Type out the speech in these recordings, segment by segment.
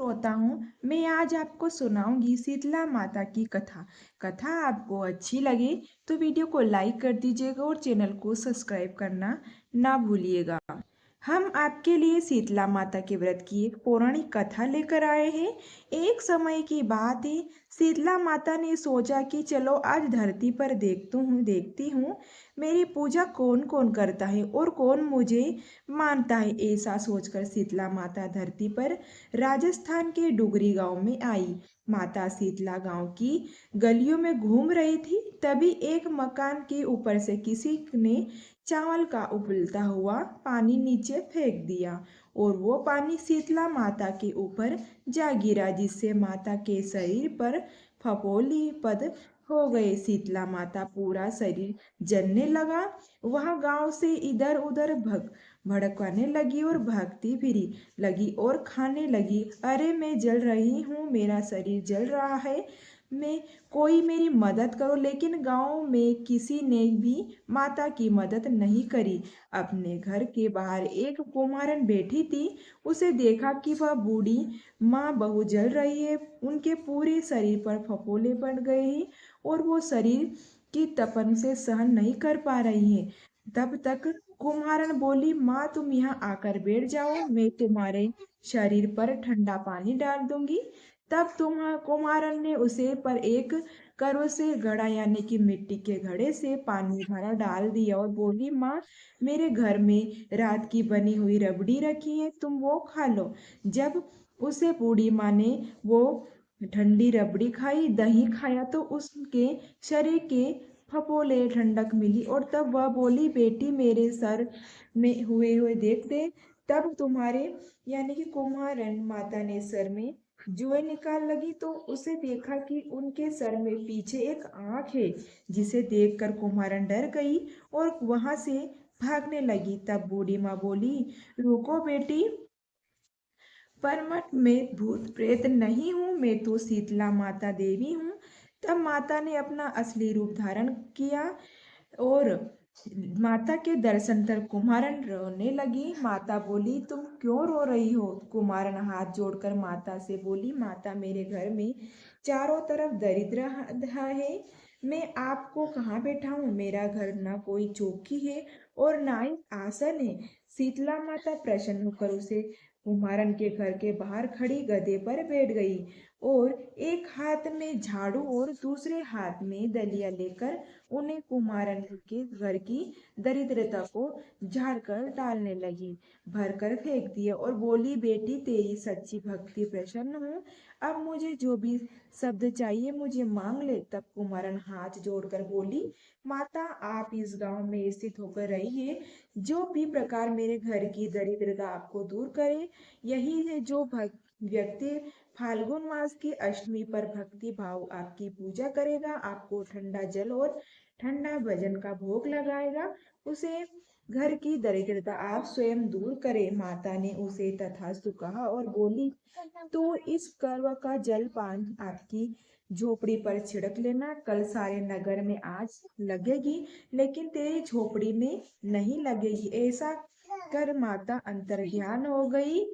होता हूँ। मैं आज आपको सुनाऊंगी शीतला माता की कथा। कथा आपको अच्छी लगे तो वीडियो को लाइक कर दीजिएगा और चैनल को सब्सक्राइब करना ना भूलिएगा। हम आपके लिए शीतला माता के व्रत की एक पौराणिक कथा लेकर आए हैं। एक समय की बात है, शीतला माता ने सोचा कि चलो आज धरती पर देखती हूँ मेरी पूजा कौन कौन करता है और कौन मुझे मानता है। ऐसा सोचकर शीतला माता धरती पर राजस्थान के डुगरी गांव में आई। माता शीतला गांव की गलियों में घूम रही थी, तभी एक मकान के ऊपर से किसी ने चावल का उबलता हुआ पानी नीचे फेंक दिया और वो पानी शीतला माता के ऊपर जा गिरा, जिससे माता के शरीर पर फफोली पद हो गए। शीतला माता पूरा शरीर जलने लगा। वह गांव से इधर उधर भड़कने लगी और भागती फिरी लगी और खाने लगी। अरे मैं जल रही हूँ, मेरा शरीर जल रहा है, मैं कोई मेरी मदद करो। लेकिन गांव में किसी ने भी माता की मदद नहीं करी। अपने घर के बाहर एक कुम्हारन बैठी थी। उसे देखा कि वह बूढ़ी माँ बहु जल रही है, उनके पूरे शरीर पर फफोले पड़ गए हैं और वो शरीर की तपन से सहन नहीं कर पा रही है। तब तक कुम्हारन बोली, माँ तुम यहाँ आकर बैठ जाओ, मैं तुम्हारे शरीर पर ठंडा पानी डाल दूंगी। तब कुम्हारन ने उसे पर एक करो से घड़ा यानी कि मिट्टी के घड़े से पानी भरा डाल दिया और बोली, माँ मेरे घर में रात की बनी हुई रबड़ी रखी है, तुम वो खा लो। जब उसे बूढ़ी माँ ने वो ठंडी रबड़ी खाई, दही खाया, तो उसके शरीर के फपोले ठंडक मिली और तब वह बोली, बेटी मेरे सर में हुए हुए देख दे। तब तुम्हारे यानी कि कुम्हारन माता ने सर में जुएं निकाल लगी तो उसे देखा कि उनके सर में पीछे एक आंख है, जिसे देखकर कुम्हारन डर गई और वहां से भागने लगी। तब बूढ़ी माँ बोली, रुको बेटी, पर मत मैं भूत प्रेत नहीं हूँ, मैं तो शीतला माता देवी हूँ। तब माता ने अपना असली रूप धारण किया और माता के दर्शन कर कुमारन रोने लगी। माता बोली, तुम क्यों रो रही हो? कुमारन हाथ जोड़कर माता से बोली, माता मेरे घर में चारों तरफ दरिद्र है, मैं आपको कहाँ बैठाऊं? मेरा घर ना कोई चौकी है और ना ही आसन है। शीतला माता प्रसन्न होकर उसे कुम्हारन के घर के बाहर खड़ी गधे पर बैठ गई और एक हाथ में झाड़ू और दूसरे हाथ में दलिया लेकर उन्हें कुम्हारन के घर की दरिद्रता को झाड़ कर डालने लगी, भर कर फेंक दिया और बोली, बेटी तेरी सच्ची भक्ति प्रसन्न हूँ, अब मुझे जो भी शब्द चाहिए मुझे मांग ले। तब कुम्हारन हाथ जोड़कर बोली, माता आप इस गांव में स्थित होकर रहिए, जो भी प्रकार मेरे घर की दरिद्रता आपको दूर करे। यही है जो व्यक्ति फाल्गुन मास की अष्टमी पर भक्ति भाव आपकी पूजा करेगा, आपको ठंडा जल और ठंडा भजन का भोग लगाएगा, उसे घर की दरिद्रता आप स्वयं दूर करे। माता ने उसे तथास्तु कहा और बोली, तो इस कर्व का जल पान आपकी झोपड़ी पर छिड़क लेना, कल सारे नगर में आज लगेगी लेकिन तेरी झोपड़ी में नहीं लगेगी। ऐसा कर माता अंतर्ध्यान हो गई।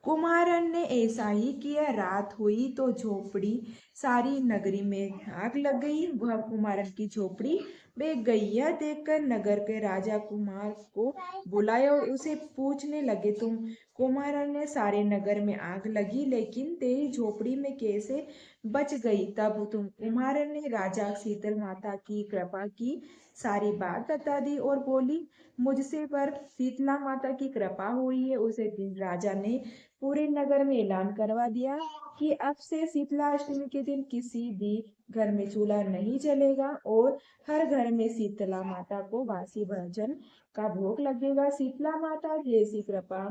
कुमारन ने ऐसा ही किया। रात हुई तो झोपड़ी सारी नगरी में आग लग गई। वह कुमारन की झोपड़ी में गई। यह देखकर नगर के राजा कुमार को बुलाया और उसे पूछने लगे, तुम कुमारन ने सारे नगर में आग लगी लेकिन तेरी झोपड़ी में कैसे बच गई? तब तुम कुमारन ने राजा शीतल माता की कृपा की सारी बात बता दी और बोली, मुझसे पर शीतला माता की कृपा हुई है। उसे दिन राजा ने पूरे नगर में ऐलान करवा दिया कि अब से शीतला अष्टमी के दिन किसी भी घर में चूल्हा नहीं जलेगा और हर घर में शीतला माता को बासी भोजन का भोग लगेगा। शीतला माता जैसी कृपा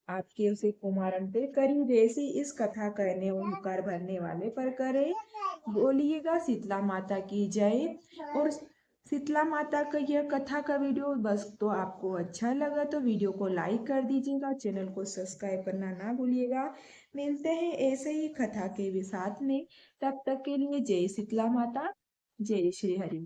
आपके उसे कुमारन पे करी, वैसी इस कथा कहने और हुकार भरने वाले पर करे। बोलिएगा शीतला माता की जय। और शीतला माता का यह कथा का वीडियो बस तो आपको अच्छा लगा तो वीडियो को लाइक कर दीजिएगा, चैनल को सब्सक्राइब करना ना भूलिएगा। मिलते हैं ऐसे ही कथा के साथ में, तब तक के लिए जय शीतला माता, जय श्री हरि।